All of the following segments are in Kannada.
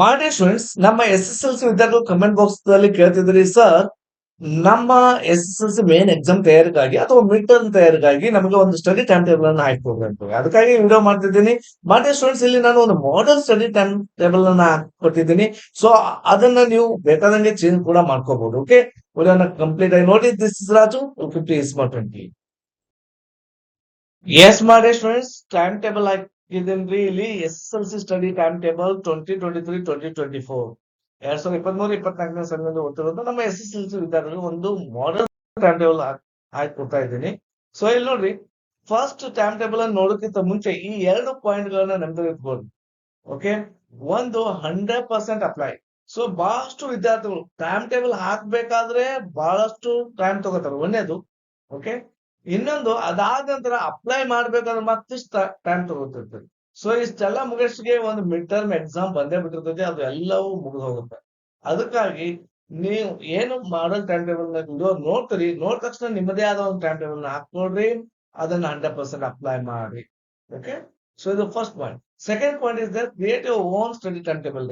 ಮಾಡಿ ಸ್ಟೂಡೆಂಟ್ಸ್, ನಮ್ಮ SSLC ವಿದ್ಯಾರ್ಥಿಗಳು ಕಮೆಂಟ್ ಬಾಕ್ಸ್ ನಲ್ಲಿ ಕೇಳ್ತಿದ್ರಿ, ಸರ್ ನಮ್ಮ SSLC ಮೇನ್ ಎಕ್ಸಾಮ್ ತಯಾರಿಗಾಗಿ ಅಥವಾ ಮಿಡ್ ಟರ್ಮ್ ತಯಾರಿಗಾಗಿ ನಮಗೆ ಒಂದು ಸ್ಟಡಿ ಟೈಮ್ ಟೇಬಲ್ ಅನ್ನು ಹಾಕೊಡ್ಬೇಕು. ಅದಕ್ಕಾಗಿ ವಿಡಿಯೋ ಮಾಡ್ತಿದ್ದೀನಿ. ಮಾಡಿ ಸ್ಟೂಡೆಂಟ್ಸ್, ಇಲ್ಲಿ ನಾನು ಒಂದು ಮಾಡೆಲ್ ಸ್ಟಡಿ ಟೈಮ್ ಟೇಬಲ್ ಅನ್ನ ಕೊಟ್ಟಿದ್ದೀನಿ. ಸೊ ಅದನ್ನ ನೀವು ಬೇಕಾದಂಗೆ ಚೇಂಜ್ ಕೂಡ ಮಾಡ್ಕೋಬಹುದು. ಓಕೆ, ವಿಡಿಯೋನ ಕಂಪ್ಲೀಟ್ ಆಗಿ ನೋಡಿ. ದಿಸ್ ಇಸ್ ರಾಜು 50 ಎಸ್ ಮಾಡಿ ಸ್ಟೂಡೆಂಟ್ಸ್, ಟೈಮ್ ಟೇಬಲ್ ಹಾಕಿದ್ದೀನಿ ಇಲ್ಲಿ. SSLC ಸ್ಟಡಿ ಟೈಮ್ ಟೇಬಲ್ 2023-2024 2023-24 ಸಾಲಿನಲ್ಲಿ ಓದ್ತಿರೋದು ನಮ್ಮ SSLC ವಿದ್ಯಾರ್ಥಿಗಳು ಒಂದು ಮಾಡೆಲ್ ಟೈಮ್ ಟೇಬಲ್ ಹಾಕಿ ಕೊಡ್ತಾ ಇದ್ದೀನಿ. ಸೊ ಇಲ್ಲಿ ನೋಡ್ರಿ, ಫಸ್ಟ್ ಟೈಮ್ ಟೇಬಲ್ ಅನ್ನು ನೋಡೋಕ್ಕಿಂತ ಮುಂಚೆ ಈ 2 ಪಾಯಿಂಟ್ ಗಳನ್ನ ನೆನಪಿಟ್ಕೊಳ್ಳಿ. ಓಕೆ, ಒಂದು 100% ಅಪ್ಲೈ. ಸೊ ಬಹಳಷ್ಟು ವಿದ್ಯಾರ್ಥಿಗಳು ಟೈಮ್ ಟೇಬಲ್ ಹಾಕ್ಬೇಕಾದ್ರೆ ಬಹಳಷ್ಟು ಟೈಮ್ ತಗೋತಾರೆ, ಒಂದೇದು. ಓಕೆ, ಇನ್ನೊಂದು ಅದಾದ ನಂತರ ಅಪ್ಲೈ ಮಾಡ್ಬೇಕಾದ್ರೆ ಮತ್ತಿಷ್ಟ ಟೈಮ್ ತಗೋತಿರ್ತದೆ. ಸೊ ಇಷ್ಟೆಲ್ಲ ಮುಗಿಸಿಗೆ ಒಂದು ಮಿಡ್ ಟರ್ಮ್ ಎಕ್ಸಾಮ್ ಬಂದೇ ಬಿಟ್ಟಿರ್ತದೆ, ಅದು ಎಲ್ಲವೂ ಮುಗಿದು ಹೋಗುತ್ತೆ. ಅದಕ್ಕಾಗಿ ನೀವು ಏನು ಮಾಡಲ್ ಟೈಮ್ ಟೇಬಲ್ ವಿಡಿಯೋ ನೋಡ್ತೀರಿ, ನೋಡಿದ ತಕ್ಷಣ ನಿಮ್ಮದೇ ಆದ ಒಂದು ಟೈಮ್ ಟೇಬಲ್ ಹಾಕೊಳ್ರಿ, ಅದನ್ನ 100% ಅಪ್ಲೈ ಮಾಡಿ. ಓಕೆ, ಸೊ ಇದು first point. Second point is that create your own study time table.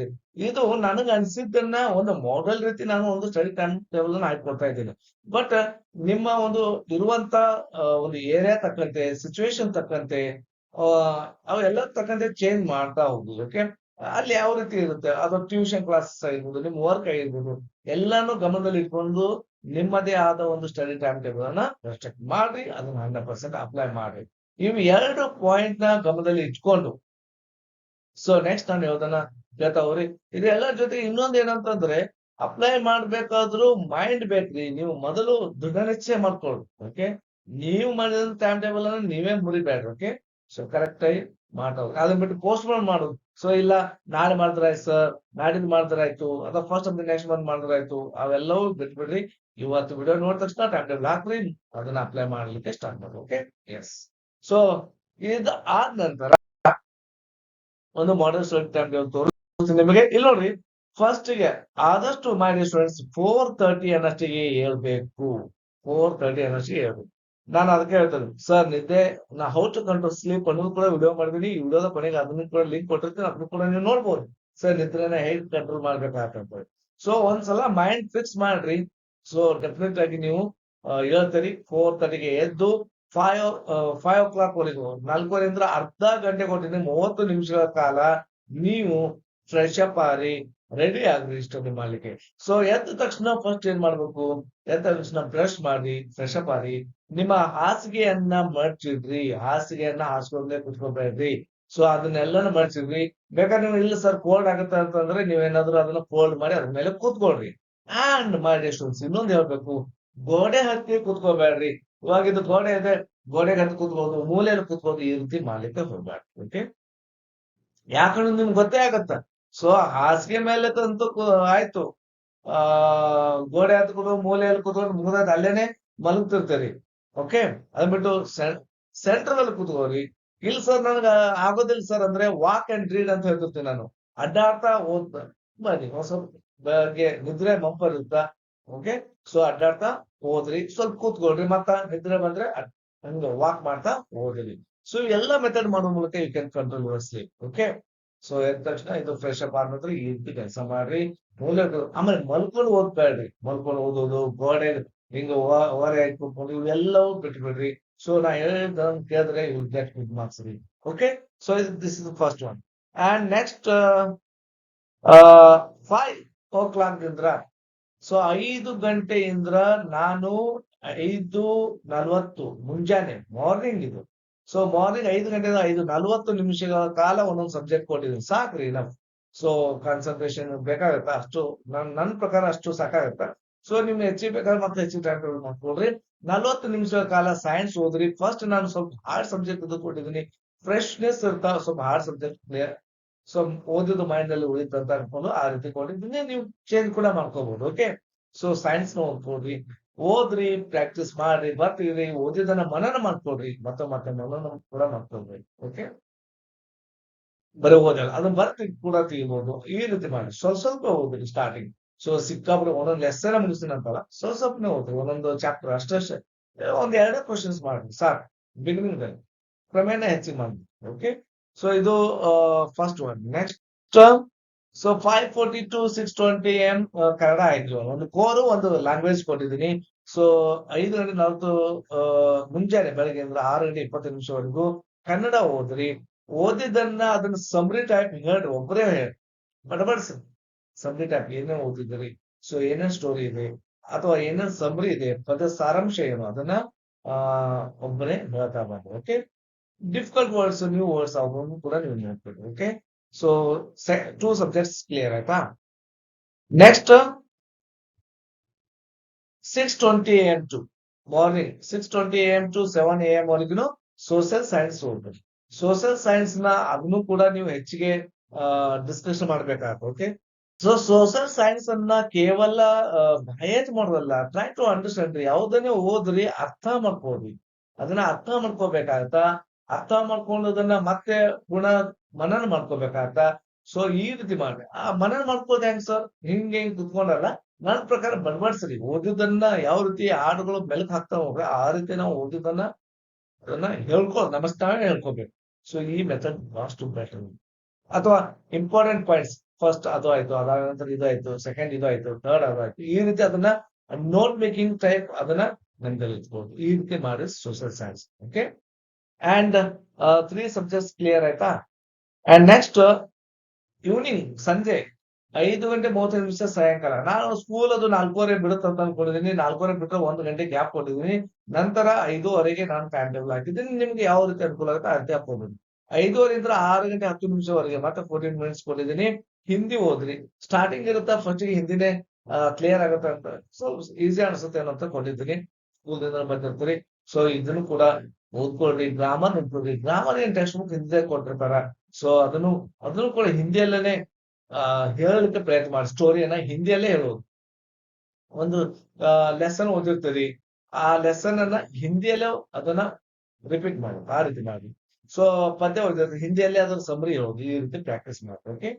ಇದು ನನಗೆ ಅನ್ಸಿದ್ದನ್ನ ಒಂದು ಮಾಡೆಲ್ ರೀತಿ ನಾನು ಒಂದು ಸ್ಟಡಿ ಟೈಮ್ ಟೇಬಲ್ ಅನ್ನ ಹಾಕೊಡ್ತಾ ಇದ್ದೀನಿ. ಬಟ್ ನಿಮ್ಮ ಒಂದು ಇರುವಂತ ಒಂದು ಏರಿಯಾ ತಕ್ಕಂತೆ, ಸಿಚುವೇಶನ್ ತಕ್ಕಂತೆ, ಅವೆಲ್ಲ ತಕ್ಕಂತೆ ಚೇಂಜ್ ಮಾಡ್ತಾ ಹೋಗುದು. ಓಕೆ, ಅಲ್ಲಿ ಯಾವ ರೀತಿ ಇರುತ್ತೆ, ಅದು ಟ್ಯೂಷನ್ ಕ್ಲಾಸಸ್ ಆಗಿರ್ಬೋದು, ನಿಮ್ಮ ವರ್ಕ್ ಆಗಿರ್ಬೋದು, ಎಲ್ಲಾನು ಗಮನದಲ್ಲಿ ಇಟ್ಕೊಂಡು ನಿಮ್ಮದೇ ಆದ ಒಂದು ಸ್ಟಡಿ ಟೈಮ್ ಟೇಬಲ್ ಅನ್ನ ರೆಸ್ಟ್ರಿಕ್ಟ್ ಮಾಡ್ರಿ, ಅದನ್ನ 100% ಅಪ್ಲೈ ಮಾಡ್ರಿ. ಇವು 2 ಪಾಯಿಂಟ್ ನ ಗಮನದಲ್ಲಿ ಇಟ್ಕೊಂಡು, ಸೊ ನೆಕ್ಸ್ಟ್ ನಾನು ಯಾವ್ದನ್ನ ಹೇಳ್ತಾ ಹೋಗ್ರಿ. ಇದೆಲ್ಲರ ಜೊತೆ ಇನ್ನೊಂದ್ ಏನಂತಂದ್ರೆ, ಅಪ್ಲೈ ಮಾಡ್ಬೇಕಾದ್ರೂ ಮೈಂಡ್ ಬೇಕ್ರಿ. ನೀವು ಮೊದಲು ದೃಢ ನಿಶ್ಚಯ ಮಾಡ್ಕೊಳ್ರಿ. ಓಕೆ, ನೀವು ಮಾಡಿದ ಟೈಮ್ ಟೇಬಲ್ ಅನ್ನ ನೀವೇ ಮುರಿಬೇಡ್ರಿ. ಓಕೆ, ಸೊ ಕರೆಕ್ಟ್ ಆಗಿ ಮಾಡೋದು, ಅದನ್ನ ಬಿಟ್ಟು ಪೋಸ್ಟ್ ಪೋನ್ ಮಾಡೋದು. ಸೊ ಇಲ್ಲ, ನಾಳೆ ಮಾಡಿದ್ರಾಯ್ತು ಸರ್, ನಾಡಿದ್ದು ಮಾಡಿದ್ರಾಯ್ತು, ಅಥವಾ first of the next month ಮಾಡಿದ್ರಾಯ್ತು, ಅವೆಲ್ಲವೂ ಬಿಟ್ಬಿಡ್ರಿ. ಇವತ್ತು ವಿಡಿಯೋ ನೋಡಿದ ತಕ್ಷಣ ಟೈಮ್ ಟೇಬಲ್ ಹಾಕ್ರಿ, ಅದನ್ನ ಅಪ್ಲೈ ಮಾಡ್ಲಿಕ್ಕೆ ಸ್ಟಾರ್ಟ್ ಮಾಡಿ. Okay, S. ಸೊ ಇದು ಆದ ನಂತರ ಒಂದು ಮಾಡೆಲ್ ಸ್ಟಡಿ ಟೈಮ್ ಟೇಬಲ್ ತೋರಿಸ್ತೀನಿ ನಿಮಗೆ. ಇಲ್ಲಿ ನೋಡ್ರಿ, ಫಸ್ಟ್ ಗೆ ಆದಷ್ಟು ಮಾಡಿ ಸ್ಟೂಡೆಂಟ್ಸ್ 4:30 ಅನ್ನಷ್ಟಿಗೆ ಹೇಳ್ಬೇಕು. 4:30 ಅನ್ನಷ್ಟಿಗೆ ಹೇಳ್ಬೇಕು. ನಾನು ಅದಕ್ಕೆ ಹೇಳ್ತೇನೆ, ಸರ್ ನಿದ್ದೆ ನಾ ಹೌ ಟು ಕಂಟ್ರೋಲ್ ಸ್ಲೀಪ್ ಅನ್ನೋದು ಕೂಡ ವಿಡಿಯೋ ಮಾಡಿದೀನಿ. ಈ ವಿಡಿಯೋದ ಕೊನೆಗೆ ಅದನ್ನು ಕೂಡ ಲಿಂಕ್ ಕೊಟ್ಟಿರ್ತೀನಿ, ಅದನ್ನು ಕೂಡ ನೀವು ನೋಡ್ಬೋದು. ಸರ್ ನಿದ್ರೆನ ಹೇಗೆ ಕಂಟ್ರೋಲ್ ಮಾಡ್ಬೇಕಾಗ್ತದೆ. ಸೊ ಒಂದ್ಸಲ ಮೈಂಡ್ ಫಿಕ್ಸ್ ಮಾಡ್ರಿ. ಸೊ ಡೆಫಿನೆಟ್ ಆಗಿ ನೀವು ಹೇಳ್ತೀರಿ. 4:30ಗೆ ಎದ್ದು 5 o'clock ವರೆಗೂ, 4:15 ಅರ್ಧ ಗಂಟೆ ಕೊಟ್ಟಿದ್ದೀನಿ, 30 ನಿಮಿಷಗಳ ಕಾಲ ನೀವು ಫ್ರೆಶ್ ಅಪ್ ಆಗಿ ರೆಡಿ ಆಗ್ರಿ ಸ್ಟಡಿ ಮಾಡ್ಲಿಕ್ಕೆ. ಸೊ ಎದ್ದ ತಕ್ಷಣ ಫಸ್ಟ್ ಏನ್ ಮಾಡ್ಬೇಕು, ಎದ್ದ ತಕ್ಷಣ ಬ್ರಷ್ ಮಾಡಿ ಫ್ರೆಶ್ ಅಪ್ ಆಗಿ ನಿಮ್ಮ ಹಾಸಿಗೆಯನ್ನ ಮಡ್ಚಿಡ್ರಿ. ಹಾಸಿಗೆಯನ್ನ ಹಾಸ್ಕೊಂಡೇ ಕುತ್ಕೋಬೇಡ್ರಿ. ಸೊ ಅದನ್ನೆಲ್ಲನ ಮಡ್ಚಿಡ್ರಿ. ಬೇಕಾದ್ರೆ ನೀವು ಇಲ್ಲ ಸರ್ ಕೋಲ್ಡ್ ಆಗುತ್ತೆ ಅಂತಂದ್ರೆ ನೀವೇನಾದ್ರೂ ಅದನ್ನ ಫೋಲ್ಡ್ ಮಾಡಿ ಅದ್ರ ಮೇಲೆ ಕೂತ್ಕೊಳ್ರಿ. ಅಂಡ್ ಮಾಡಿ ಸ್ಟೂಡೆಂಟ್ಸ್, ಇನ್ನೊಂದು ಹೇಳ್ಬೇಕು, ಗೋಡೆ ಹತ್ತಿ ಕೂತ್ಕೋಬೇಡ್ರಿ. ಇವಾಗ ಇದು ಗೋಡೆ ಇದೆ, ಗೋಡೆಗೆ ಹತ್ತಿ ಕೂತ್ಬೋದು, ಮೂಲೆಯಲ್ಲಿ ಕೂತ್ಬೋದು, ಈ ರೀತಿ ಮಾಡ್ಲಿಕ್ಕೆ ಹೋಗ್ಬಾರ್ದು. ಓಕೆ, ಯಾಕಂದ್ರೆ ನಿಮ್ಗೆ ಗೊತ್ತೇ ಆಗತ್ತ. ಸೊ ಹಾಸಿಗೆ ಮೇಲೆ ತಂತು ಆಯ್ತು, ಆ ಗೋಡೆ ಹತ್ಕೊಂಡು ಮೂಲೆಯಲ್ಲಿ ಕೂತ್ಕೊಂಡು ಮುಗಿದ ಅಲ್ಲೇನೆ ಮಲಗ್ತಿರ್ತೀರಿ. ಓಕೆ, ಅದ್ಬಿಟ್ಟು ಸೆಂಟರ್ ಅಲ್ಲಿ ಕೂತ್ಕೋರಿ. ಇಲ್ಲ ಸರ್ ನನಗ ಆಗೋದಿಲ್ಲ ಸರ್ ಅಂದ್ರೆ ವಾಕ್ ಅಂಡ್ ರೀಡ್ ಅಂತ ಹೇಳ್ತಿರ್ತೀನಿ ನಾನು. ಅಡ್ಡಾಡ್ತಾ ಓದ್ ಬನ್ನಿ. ಸ್ವಲ್ಪ ಬಗ್ಗೆ ನಿದ್ರೆ ಮಂಪರ್ ಇರುತ್ತಾ. ಓಕೆ, ಸೊ ಅಡ್ಡಾಡ್ತಾ ಓದ್ರಿ, ಸ್ವಲ್ಪ ಕೂತ್ಕೊಳ್ರಿ, ಮತ್ತ ನಿದ್ರೆ ಬಂದ್ರೆ ಹಂಗ ವಾಕ್ ಮಾಡ್ತಾ ಓದ್ರಿ. ಸೊ ಎಲ್ಲ ಮೆಥಡ್ ಮಾಡೋ ಮೂಲಕ you can control your sleep. Okay, so ಎದ್ದ ತಕ್ಷಣ ಇದು ಫ್ರೆಶ್ ಅಪ್ ಆದ್ಮೇಲೆ ಈ ರೀತಿ ಕೆಲಸ ಮಾಡ್ರಿ. ಆಮೇಲೆ ಮಲ್ಕೊಂಡು ಓದ್ಬೇಡ್ರಿ. ಮಲ್ಕೊಂಡು ಓದೋದು, ಗೋಡೆ ಹಿಂಗ ಹೊರೆ ಕುತ್ಕೊಂಡು ಇವೆಲ್ಲವೂ ಬಿಟ್ಬಿಡ್ರಿ. ಸೊ ನಾ ಹೇಳಿದ ಕೇಳಿದ್ರೆ ಯು ಗೆಟ್ ಗುಡ್ ಮಾರ್ಕ್ಸ್ ರೀ. Okay, so this is first one. And next 5 o'clock Indra, so 5 ಗಂಟೆಯಿಂದ ನಾನು 5:40 ಮುಂಜಾನೆ ಮಾರ್ನಿಂಗ್ ಇದು. ಸೊ ಮಾರ್ನಿಂಗ್ 5 ಗಂಟೆಯಿಂದ 5:40 ನಿಮಿಷಗಳ ಕಾಲ ಒಂದೊಂದು ಸಬ್ಜೆಕ್ಟ್ ಕೊಟ್ಟಿದ್ದೀನಿ, ಸಾಕ್ರಿ ಇನಫ್. ಸೊ ಕಾನ್ಸಂಟ್ರೇಷನ್ ಬೇಕಾಗತ್ತ, ಅಷ್ಟು ನನ್ನ ಪ್ರಕಾರ ಅಷ್ಟು ಸಾಕಾಗತ್ತ. ಸೊ ನಿಮ್ಗೆ ಹೆಚ್ಚಿಗೆ ಬೇಕಾದ್ರೆ ಮತ್ತೆ ಹೆಚ್ಚಿಗೆ ಟೈಮ್ ಟೇಬಲ್ ಮಾಡ್ಕೊಳ್ರಿ. 40 ನಿಮಿಷಗಳ ಕಾಲ ಸೈನ್ಸ್ ಓದ್ರಿ. ಫಸ್ಟ್ ನಾನು ಸ್ವಲ್ಪ ಹಾರ್ಡ್ ಸಬ್ಜೆಕ್ಟ್ ಇದು ಕೊಟ್ಟಿದ್ದೀನಿ, ಫ್ರೆಶ್ನೆಸ್ ಇರ್ತಾವ, ಸ್ವಲ್ಪ ಹಾರ್ಡ್ ಸಬ್ಜೆಕ್ಟ್ ಕ್ಲಿಯರ್. ಸೊ ಓದಿದ್ದು ಮೈಂಡ್ ಅಲ್ಲಿ ಉಳಿತಂತ ಅನ್ಕೊಂಡು ಆ ರೀತಿ ಕೊಟ್ಟಿದ್ದೀನಿ. ನೀವು ಚೇಂಜ್ ಕೂಡ ಮಾಡ್ಕೋಬಹುದು. ಓಕೆ, ಸೊ ಸೈನ್ಸ್ ನ ಓದ್ಕೊಳ್ರಿ, ಓದ್ರಿ, ಪ್ರಾಕ್ಟೀಸ್ ಮಾಡ್ರಿ, ಬರ್ತೀರಿ, ಓದಿದನ್ನ ಮನನ ಮಾಡ್ಕೊಳ್ರಿ, ಮತ್ತೆ ಮತ್ತೆ ಮನನ ಕೂಡ ಮಾಡ್ಕೊಳ್ರಿ. ಓಕೆ, ಬರೀ ಓದಲ್ಲ, ಅದನ್ನ ಬರ್ತಿ ಕೂಡ ತೆಗಿಬಹುದು. ಈ ರೀತಿ ಮಾಡಿ ಸ್ವಲ್ಪ ಸ್ವಲ್ಪ ಓದ್ರಿ ಸ್ಟಾರ್ಟಿಂಗ್. ಸೊ ಸಿಕ್ಕಾಪಟ್ಟೆ ಒಂದೊಂದು ಲೆಸನ್ ಮುಗಿಸ್ತೀನಿ ಅಂತಲ್ಲ, ಸ್ವಲ್ಪ ಸ್ವಲ್ಪನೇ ಓದ್ರಿ, ಒಂದೊಂದು ಚಾಪ್ಟರ್ ಅಷ್ಟೇ. ಒಂದ್ 2 ಕ್ವಶನ್ಸ್ ಮಾಡ್ರಿ ಸಾಕು ಬಿಗಿನಿಂಗ್ ದಲ್ಲಿ, ಕ್ರಮೇಣ ಹೆಚ್ಚಿಗೆ ಮಾಡ್ರಿ. ಓಕೆ, ಸೊ ಇದು first one. Next so 5:40 to 6:20 AM Kannada ಆಯ್ತು. ಒಂದು ಕೋರು ಒಂದು ಲ್ಯಾಂಗ್ವೇಜ್ ಕೊಟ್ಟಿದ್ದೀನಿ. ಸೊ 5:40 ಮುಂಜಾನೆ ಬೆಳಗ್ಗೆ ಅಂದ್ರೆ 6:25 ಕನ್ನಡ ಓದ್ರಿ. ಓದಿದ್ದನ್ನ ಅದನ್ನ ಸಮ್ರಿ ಟೈಪ್ ಹೇಳ್ರಿ, ಒಬ್ಬರೇ ಹೇಳಿ ಬಡಬಡಿಸಿ ಸಮ್ರಿ ಟೈಪ್ ಏನೇನ್ ಓದಿದ್ರಿ, ಸೊ ಏನೇನ್ ಸ್ಟೋರಿ ಇದೆ ಅಥವಾ ಏನೇನ್ ಸಮ್ರಿ ಇದೆ, ಪದ ಸಾರಾಂಶ ಏನು ಅದನ್ನ ಆ ಒಬ್ಬರೇ ಹೇಳ್ತಾ ಬಂದ್ರಿ. Okay, difficult words, new words ಅವನು ಕೂಡ ನೀವು ನೋಡ್ಬೇಕು. ಓಕೆ, ಸೊ 2 ಸಬ್ಜೆಕ್ಟ್ಸ್ ಕ್ಲಿಯರ್ ಆಯ್ತಾ. Next 6:20 AM to morning 6:20 AM to 7 AM ವರೆಗೂ ಸೋಷಿಯಲ್ ಸೈನ್ಸ್ ಓದ್ಬೇಕು. ಸೋಷಿಯಲ್ ಸೈನ್ಸ್ ನ ಅದನ್ನು ಕೂಡ ನೀವು ಹೆಚ್ಚಿಗೆ ಡಿಸ್ಕಷನ್ ಮಾಡ್ಬೇಕಾಗುತ್ತೆ. ಓಕೆ, ಸೊ ಸೋಷಿಯಲ್ ಸೈನ್ಸ್ ಅನ್ನ ಕೇವಲ ಬಯಟ್ ಮಾಡೋದಲ್ಲ, ಟ್ರೈ ಟು ಅಂಡರ್ಸ್ಟ್ಯಾಂಡ್. ಯಾವ್ದನ್ನೇ ಓದ್ರಿ ಅರ್ಥ ಮಾಡ್ಕೋರಿ, ಅದನ್ನ ಅರ್ಥ ಮಾಡ್ಕೋಬೇಕಾಗತ್ತ. ಅರ್ಥ ಮಾಡ್ಕೊಂಡದನ್ನ ಮತ್ತೆ ಗುಣ ಮನನ ಮಾಡ್ಕೋಬೇಕಾಗತ್ತ. ಸೊ ಈ ರೀತಿ ಮಾಡ್ರಿ. ಆ ಮನನ ಮಾಡ್ಕೋದ್ ಹೆಂಗ್ ಸರ್, ಹಿಂಗ್ ಕುತ್ಕೊಂಡಲ್ಲ, ನನ್ ಪ್ರಕಾರ ಬಡಬಡ್ಸ್ರಿ. ಓದಿದ್ದನ್ನ ಯಾವ ರೀತಿ ಹಾಡುಗಳು ಮೆಲುಕು ಹಾಕ್ತಾ ಹೋಗ್ರೆ ಆ ರೀತಿ ನಾವು ಓದಿದ್ದನ್ನ ಅದನ್ನ ನಮಸ್ಕಾರ ಹೇಳ್ಕೋಬೇಕು. ಸೊ ಈ ಮೆಥಡ್ ಲಾಸ್ಟ್ ಬೆಟರ್. ಅಥವಾ ಇಂಪಾರ್ಟೆಂಟ್ ಪಾಯಿಂಟ್ಸ್ ಫಸ್ಟ್ ಅದು ಆಯ್ತು, ಅದಾದ ನಂತರ ಇದು ಆಯ್ತು, ಸೆಕೆಂಡ್ ಇದು ಆಯ್ತು, ಥರ್ಡ್ ಅದು ಆಯ್ತು, ಈ ರೀತಿ ಅದನ್ನ ನೋಟ್ ಮೇಕಿಂಗ್ ಟೈಪ್ ಅದನ್ನ ನೆನಪಲ್ಲಿ ಇಟ್ಬೋದು. ಈ ರೀತಿ ಮಾಡಿ social science. Okay, and 3 subjects clear ಆಯ್ತಾ. ಅಂಡ್ ನೆಕ್ಸ್ಟ್ ಈವ್ನಿಂಗ್ ಸಂಜೆ 5:35 ಸಾಯಂಕಾಲ. ನಾನು ಸ್ಕೂಲ್ ಅದು 4:30 ಬಿಡುತ್ತೆ ಅಂತ ಅನ್ಕೊಂಡಿದ್ದೀನಿ. 4:30 ಬಿಟ್ಟರೆ 1 ಗಂಟೆ ಗ್ಯಾಪ್ ಕೊಟ್ಟಿದ್ದೀನಿ. ನಂತರ 5:30ಗೆ ನಾನು ಟೈಮ್ ಟೇಬಲ್ ಹಾಕಿದ್ದೀನಿ. ನಿಮ್ಗೆ ಯಾವ ರೀತಿ ಅನುಕೂಲ ಆಗುತ್ತೆ ಅದೇ ಹಾಕೋಬಹುದು. 5:30 ಇಂದ 6 ಗಂಟೆ 10 ನಿಮಿಷವರೆಗೆ ಮತ್ತೆ 14 ಮಿನಿಟ್ಸ್ ಕೊಟ್ಟಿದ್ದೀನಿ. ಹಿಂದಿ ಓದ್ರಿ. ಸ್ಟಾರ್ಟಿಂಗ್ ಇರುತ್ತಾ ಫಸ್ಟ್ಗೆ ಹಿಂದಿನೇ ಕ್ಲಿಯರ್ ಆಗುತ್ತೆ ಅಂತ, ಸೊ ಈಸಿ ಅನ್ಸುತ್ತೆ ಅನ್ನೋ ಕೊಟ್ಟಿದ್ದೀನಿ. ಸ್ಕೂಲ್ದಿಂದ ಬಂದಿರ್ತೀರಿ, ಸೊ ಇದನ್ನು ಕೂಡ ಓದ್ಕೊಳ್ರಿ. ಗ್ರಾಮರ್ ನೋಡ್ಕೊಳ್ರಿ. ಗ್ರಾಮರ್ ಏನ್ ಟೆಕ್ಸ್ಟ್ ಬುಕ್ ಹಿಂದೆ ಕೊಟ್ಟಿರ್ತಾರ, ಸೊ ಅದನ್ನು ಕೂಡ ಹಿಂದಿಯಲ್ಲೇನೆ ಹೇಳಲಿಕ್ಕೆ ಪ್ರಯತ್ನ ಮಾಡಿ. ಸ್ಟೋರಿಯನ್ನ ಹಿಂದಿಯಲ್ಲೇ ಹೇಳೋದು. ಒಂದು ಲೆಸನ್ ಓದಿರ್ತೀರಿ, ಆ ಲೆಸನ್ ಅನ್ನ ಹಿಂದಿಯಲ್ಲೇ ಅದನ್ನ ರಿಪೀಟ್ ಮಾಡೋದು, ಆ ರೀತಿ ಮಾಡಿ. ಸೊ ಪದ್ಯ ಓದಿರ್ತೀರಿ, ಹಿಂದಿಯಲ್ಲೇ ಅದರ ಸಮರಿ ಹೇಳೋದು, ಈ ರೀತಿ ಪ್ರಾಕ್ಟೀಸ್ ಮಾಡಿ. Okay,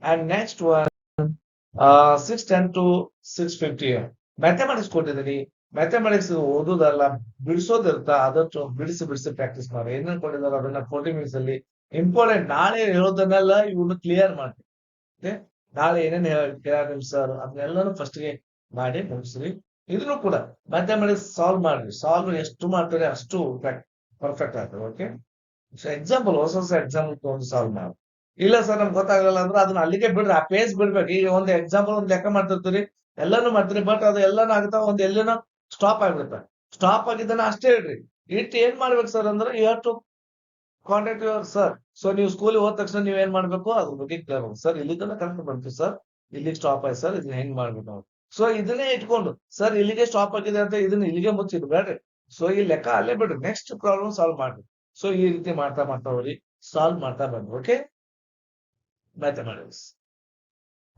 and next 6:10 to 6:50 mathematics ಕೊಟ್ಟಿದ್ದೀನಿ. ಮ್ಯಾಥಮೆಟಿಕ್ಸ್ ಓದೋದಲ್ಲ, ಬಿಡಿಸೋದಿರ್ತಾ, ಅದಷ್ಟು ಬಿಡಿಸಿ ಬಿಡಿಸಿ ಪ್ರಾಕ್ಟೀಸ್ ಮಾಡಿ. ಏನೇನು ಕೊಟ್ಟಿದ್ದಾರೆ ಅದನ್ನ 40 ಮಿನಿಟ್ಸ್ ಅಲ್ಲಿ ಇಂಪಾರ್ಟೆಂಟ್ ನಾಳೆ ಹೇಳೋದನ್ನೆಲ್ಲ ಇವನು ಕ್ಲಿಯರ್ ಮಾಡಿ. ನಾಳೆ ಏನೇನ್ ಕೇಳ್ಯಾರ ನಿಮ್ ಸರ್ ಅದನ್ನೆಲ್ಲಾನು ಫಸ್ಟ್ ಗೆ ಮಾಡಿ ಮುಗಿಸ್ರಿ. ಇದನ್ನು ಕೂಡ ಮ್ಯಾಥಮೆಟಿಕ್ಸ್ ಸಾಲ್ವ್ ಮಾಡ್ರಿ. ಸಾಲ್ವ್ ಎಷ್ಟು ಮಾಡ್ತಾರೆ ಅಷ್ಟು ಪರ್ಫೆಕ್ಟ್ ಆಗ್ತದೆ. ಓಕೆ, ಸೊ ಎಕ್ಸಾಂಪಲ್ ಹೊಸ ಎಕ್ಸಾಂಪಲ್ ತಗೊಂಡು ಸಾಲ್ವ್ ಮಾಡಿ. ಇಲ್ಲ ಸರ್ ನಮ್ಗೆ ಗೊತ್ತಾಗಲ್ಲ ಅಂದ್ರೆ ಅದನ್ನ ಅಲ್ಲಿಗೆ ಬಿಡ್ರಿ, ಆ ಪೇಜ್ ಬಿಡ್ಬೇಕು. ಈಗ ಒಂದು ಎಕ್ಸಾಂಪಲ್ ಒಂದು ಲೆಕ್ಕ ಮಾಡ್ತಿರ್ತೀರಿ, ಎಲ್ಲಾನು ಮಾಡ್ತೀರಿ, ಬಟ್ ಅದು ಎಲ್ಲಾನು ಆಗ್ತಾವ, ಒಂದ್ ಎಲ್ಲಿನ ಸ್ಟಾಪ್ ಆಗ್ಬಿಡುತ್ತೆ. ಸ್ಟಾಪ್ ಆಗಿದ್ದನ್ನ ಅಷ್ಟೇ ಇಡ್ರಿ. ಇಟ್ಟು ಏನ್ ಮಾಡ್ಬೇಕು ಸರ್ ಅಂದ್ರೆ you have to contact your sir. So ನೀವು ಸ್ಕೂಲ್ ಹೋದ ತಕ್ಷಣ ನೀವ್ ಏನ್ ಮಾಡ್ಬೇಕು, ಅದ್ರ ಬಗ್ಗೆ ಕೇಳ್ಬೇಕು. ಸರ್ ಇಲ್ಲಿಂದ ಕರೆಕ್ಟ್ ಬಂತು ಸರ್, ಇಲ್ಲಿಗೆ ಸ್ಟಾಪ್ ಆಯ್ತು ಸರ್, ಇದನ್ನ ಹೆಂಗ್ ಮಾಡ್ಬೇಕು ನಾವು. ಸೊ ಇದನ್ನೇ ಇಟ್ಕೊಂಡು ಸರ್ ಇಲ್ಲಿಗೆ ಸ್ಟಾಪ್ ಆಗಿದೆ ಅಂತ ಇದನ್ನ ಇಲ್ಲಿಗೆ ಮುಚ್ಚಿಡ್ಬೇಡ್ರಿ. ಸೊ ಈ ಲೆಕ್ಕ ಅಲ್ಲೇ ಬಿಡ್ರಿ, ನೆಕ್ಸ್ಟ್ ಪ್ರಾಬ್ಲಮ್ ಸಾಲ್ವ್ ಮಾಡ್ರಿ. ಸೊ ಈ ರೀತಿ ಮಾಡ್ತಾ ಮಾಡ್ತಾ ಹೋಗಿ ಸಾಲ್ವ್ ಮಾಡ್ತಾ ಬಂದ್ರಿ. Okay, mathematics.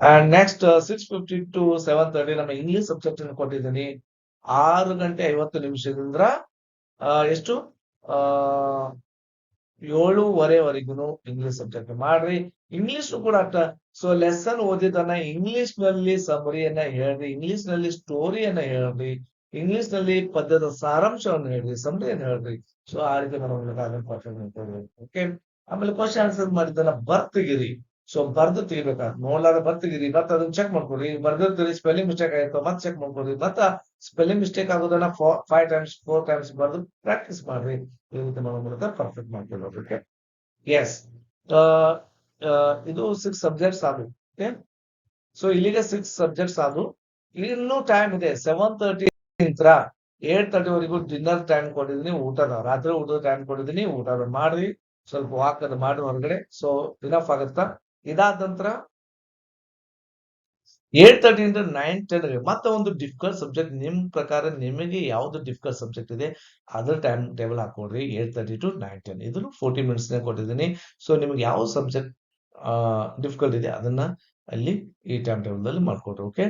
And next 6:50 to 7:30 ನಮ್ಮ ಇಂಗ್ಲಿಷ್ ಸಬ್ಜೆಕ್ಟ್ ಅನ್ನು ಕೊಟ್ಟಿದ್ದೀನಿ. 6:50 ಎಷ್ಟು 7:30 ಇಂಗ್ಲಿಷ್ ಸಬ್ಜೆಕ್ಟ್ ಮಾಡ್ರಿ. ಇಂಗ್ಲಿಷ್ ಕೂಡ ಅಷ್ಟ. ಸೊ ಲೆಸನ್ ಓದಿದನ್ನ ಇಂಗ್ಲಿಷ್ ನಲ್ಲಿ ಸಮರಿಯನ್ನ ಹೇಳ್ರಿ, ಇಂಗ್ಲಿಷ್ ನಲ್ಲಿ ಸ್ಟೋರಿಯನ್ನ ಹೇಳ್ರಿ, ಇಂಗ್ಲಿಷ್ ನಲ್ಲಿ ಪದ್ಯದ ಸಾರಾಂಶವನ್ನು ಹೇಳ್ರಿ, ಸಮರಿಯನ್ನ ಹೇಳ್ರಿ. ಸೊ ಆ ರೀತಿ ಓಕೆ. ಆಮೇಲೆ ಕ್ವಶನ್ ಆನ್ಸರ್ ಮಾಡಿದ್ದನ್ನ ಬರ್ತಿಗಿರಿ. ಸೊ ಬರ್ದು ತೆಗಿಬೇಕಾಗ್ತದೆ. ನೋಡ್ಲಾರ ಬರ್ತಿಗಿರಿ, ಮತ್ತೆ ಅದನ್ನ ಚೆಕ್ ಮಾಡ್ಕೊರಿ. ಬರ್ದಿರ್ತೀರಿ, ಸ್ಪೆಲ್ಲಿಂಗ್ ಮಿಸ್ಟೇಕ್ ಆಯ್ತು ಮತ್ತೆ ಚೆಕ್ ಮಾಡ್ಕೊರಿ. ಮತ್ತ ಸ್ಪೆಲ್ಲಿಂಗ್ ಮಿಸ್ಟೇಕ್ ಆಗೋದನ್ನ 5 times 4 times ಬರ್ದು ಪ್ರಾಕ್ಟೀಸ್ ಮಾಡ್ರಿ. ಈ ರೀತಿ ಮಾಡೋ ಮೂಲಕ ಪರ್ಫೆಕ್ಟ್ ಮಾಡ್ಕೊಳ್ಳೋದಕ್ಕೆ. ಎಸ್, ಇದು 6 ಸಬ್ಜೆಕ್ಟ್ಸ್ ಆದವು. ಓಕೆ, ಸೊ ಇಲ್ಲಿಗೆ 6 ಸಬ್ಜೆಕ್ಟ್ಸ್ ಆದವು. ಇನ್ನೂ ಟೈಮ್ ಇದೆ. 7:30 ಇಂದ 8:30 ವರೆಗೂ ಡಿನ್ನರ್ ಟೈಮ್ ಕೊಟ್ಟಿದ್ದೀನಿ. ಊಟದ ರಾತ್ರಿ ಊಟದ ಟೈಮ್ ಕೊಟ್ಟಿದ್ದೀನಿ. ಊಟದ ಮಾಡ್ರಿ, ಸ್ವಲ್ಪ ವಾಕ್ ಅದು ಮಾಡಿ ಹೊರಗಡೆ. ಸೊ ಇನಫ್ ಆಗುತ್ತಾ. ಇದಾದ ನಂತರ 8:30 ಇಂದ 9:10 ಮತ್ತೆ ಒಂದು ಡಿಫಿಕಲ್ಟ್ ಸಬ್ಜೆಕ್ಟ್. ನಿಮ್ ಪ್ರಕಾರ ನಿಮಗೆ ಯಾವ್ದು ಡಿಫಿಕಲ್ಟ್ ಸಬ್ಜೆಕ್ಟ್ ಇದೆ ಅದ್ರ ಟೈಮ್ ಟೇಬಲ್ ಹಾಕೊಡ್ರಿ. 8:30 to 9:10 ಇದನ್ನು 40 ಮಿನಿಟ್ಸ್ ಕೊಟ್ಟಿದ್ದೀನಿ. ಸೊ ನಿಮ್ಗೆ ಯಾವ ಸಬ್ಜೆಕ್ಟ್ ಡಿಫಿಕಲ್ಟ್ ಇದೆ ಅದನ್ನ ಅಲ್ಲಿ ಈ ಟೈಮ್ ಟೇಬಲ್ ಅಲ್ಲಿ ಮಾಡ್ಕೊಡ್ರಿ. ಓಕೆ,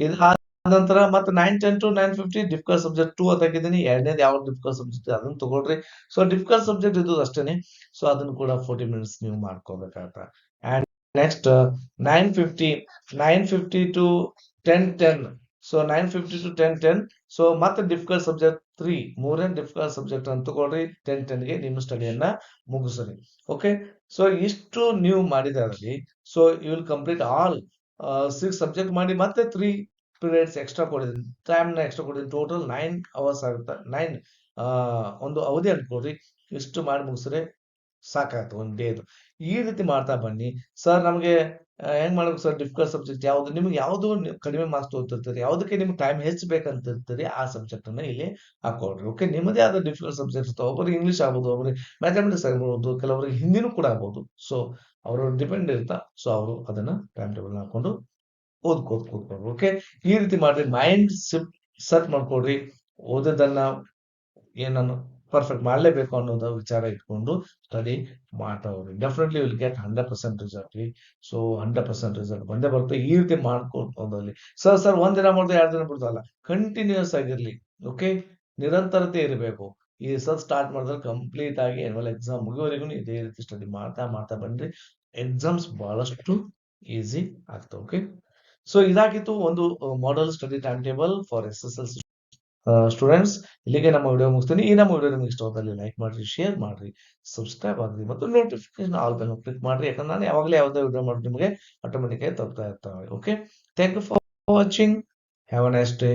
ಇದಾದ ನಂತರ ಮತ್ತೆ 9:10 to 9:50 ಡಿಫಿಕಲ್ಟ್ ಸಬ್ಜೆಕ್ಟ್ 2 ತೆಗಿದ್ದೀನಿ. ಎರಡನೇದು ಯಾವ ಡಿಫಿಕಲ್ಟ್ ಸಬ್ಜೆಕ್ಟ್ ಅದನ್ನ ತಗೊಳ್ರಿ. ಸೊ ಡಿಫಿಕಲ್ಟ್ ಸಬ್ಜೆಕ್ಟ್ ಇದು ಅಷ್ಟೇನೆ. ಸೊ ಅದನ್ನು ಕೂಡ 40 ಮಿನಿಟ್ಸ್ ನೀವು ಮಾಡ್ಕೋಬೇಕಾಗತ್ತ. And next 9:50 to 10:10. So 9:50 to 10:10. So ಮತ್ತೆ ಡಿಫಿಕಲ್ಟ್ ಸಬ್ಜೆಕ್ಟ್ ಮೂರೇ ಡಿಫಿಕಲ್ಟ್ ಸಬ್ಜೆಕ್ಟ್ ಅಂತ ತಗೊಳ್ರಿ. 10ಗೆ ನಿಮ್ಮ ಸ್ಟಡಿಯನ್ನ ಮುಗಿಸ್ರಿ. ಓಕೆ, ಸೊ ಇಷ್ಟು ನೀವು ಮಾಡಿದಾರಲ್ಲಿ, so you will complete all 6 subject ಮಾಡಿ ಮತ್ತೆ 3 ಪೀರಿಯಡ್ಸ್ ಎಕ್ಸ್ಟ್ರಾ ಕೊಡಿದ್ದೀನಿ, ಟೈಮ್ನ ಎಕ್ಸ್ಟ್ರಾ ಕೊಡಿದ್ದೀನಿ. ಟೋಟಲ್ 9 ಅವರ್ಸ್ ಆಗುತ್ತೆ. 9 ಒಂದು ಅವಧಿ ಅನ್ಕೊಳ್ರಿ. ಇಷ್ಟು ಮಾಡಿ ಮುಗಿಸ್ರೆ ಸಾಕಾಯ್ತು ಒಂದು ಡೇದು. ಈ ರೀತಿ ಮಾಡ್ತಾ ಬನ್ನಿ. ಸರ್ ನಮಗೆ ಹೆಂಗ್ ಮಾಡ್ಬೇಕು ಸರ್, ಡಿಫಿಕಲ್ಟ್ ಸಬ್ಜೆಕ್ಟ್ ಯಾವ್ದು, ನಿಮ್ಗೆ ಯಾವ್ದು ಕಡಿಮೆ ಮಾರ್ಕ್ಸ್ ತೋರ್ತಿರ್ತೀರಿ, ಯಾವ್ದಕ್ಕೆ ನಿಮ್ಗೆ ಟೈಮ್ ಹೆಚ್ಚು ಬೇಕಂತಿರ್ತೀರಿ, ಆ ಸಬ್ಜೆಕ್ಟ್ ಅನ್ನ ಇಲ್ಲಿ ಹಾಕೊಳ್ರಿ. ಓಕೆ, ನಿಮ್ಮದೇ ಆದ ಡಿಫಿಕಲ್ಟ್ ಸಬ್ಜೆಕ್ಟ್ ಇರ್ತಾವೆ. ಒಬ್ಬರಿಗೆ ಇಂಗ್ಲಿಷ್ ಆಗ್ಬೋದು, ಒಬ್ಬರಿಗೆ ಮ್ಯಾಥಮೆಟಿಕ್ಸ್ ಆಗ್ಬೋದು, ಕೆಲವರಿಗೆ ಹಿಂದಿನೂ ಕೂಡ ಆಗ್ಬೋದು. ಸೊ ಅವರು ಡಿಪೆಂಡ್ ಇರ್ತಾ, ಸೊ ಅವರು ಅದನ್ನ ಟೈಮ್ ಟೇಬಲ್ ಹಾಕೊಂಡು ಕೂತ್ಕೊಳ್ರಿ. ಓಕೆ, ಈ ರೀತಿ ಮಾಡ್ರಿ. Mind set ಮಾಡ್ಕೊಡ್ರಿ. ಓದೋದನ್ನ ಏನನ್ನು ಪರ್ಫೆಕ್ಟ್ ಮಾಡ್ಲೇಬೇಕು ಅನ್ನೋದ ವಿಚಾರ ಇಟ್ಕೊಂಡು ಸ್ಟಡಿ ಮಾಡ್ತಾ ಹೋಗ್ರಿ. ಡೆಫಿನೆಟ್ಲಿ ವಿಲ್ ಗೆಟ್ 100% ರಿಸಲ್ಟ್ ರೀ. ಸೊ 100% ರಿಸಲ್ಟ್ ಬಂದೇ ಬರುತ್ತೆ. ಈ ರೀತಿ ಮಾಡ್ಕೊಂಡು ಹೋದಲ್ಲಿ ಸರ್ ಒಂದಿನ ಮಾಡೋದು 2 ದಿನ ಬಿಡೋದಲ್ಲ, ಕಂಟಿನ್ಯೂಸ್ ಆಗಿರ್ಲಿ. ಓಕೆ, ನಿರಂತರತೆ ಇರಬೇಕು. ಈ ಸರ್ ಸ್ಟಾರ್ಟ್ ಮಾಡಿದ್ರೆ ಕಂಪ್ಲೀಟ್ ಆಗಿ ಎನ್ಯುವಲ್ ಎಕ್ಸಾಮ್ ಮುಗಿಯುವವರೆಗೂ ಇದೇ ರೀತಿ ಸ್ಟಡಿ ಮಾಡ್ತಾ ಬನ್ರಿ. ಎಕ್ಸಾಮ್ಸ್ ಬಹಳಷ್ಟು ಈಸಿ ಆಗ್ತವೆ. ಓಕೆ, ಸೊ ಇದಾಗಿತ್ತು ಒಂದು model study time table for SSLC students. ಇಲ್ಲಿಗೆ ನಮ್ಮ ವಿಡಿಯೋ ಮುಗಿಸ್ತೀನಿ. ಈ ನಮ್ಮ ವಿಡಿಯೋ ನಿಮ್ಗೆ ಇಷ್ಟವಾದಲ್ಲಿ ಲೈಕ್ ಮಾಡ್ರಿ, ಶೇರ್ ಮಾಡ್ರಿ, ಸಬ್ಸ್ಕ್ರೈಬ್ ಆಗ್ರಿ ಮತ್ತು ನೋಟಿಫಿಕೇಶನ್ ಆಲ್ ಬೆಲ್ ಕ್ಲಿಕ್ ಮಾಡ್ರಿ. ಯಾಕಂದ್ರೆ ನಾನು ಯಾವಾಗಲೇ ಯಾವುದೇ ವಿಡಿಯೋ ಮಾಡಿ ನಿಮಗೆ ಆಟೋಮೆಟಿಕ್ ಆಗಿ ತಲುಪ್ತಾ ಇರ್ತಾವೆ. Okay, thank you for watching. Have a nice day.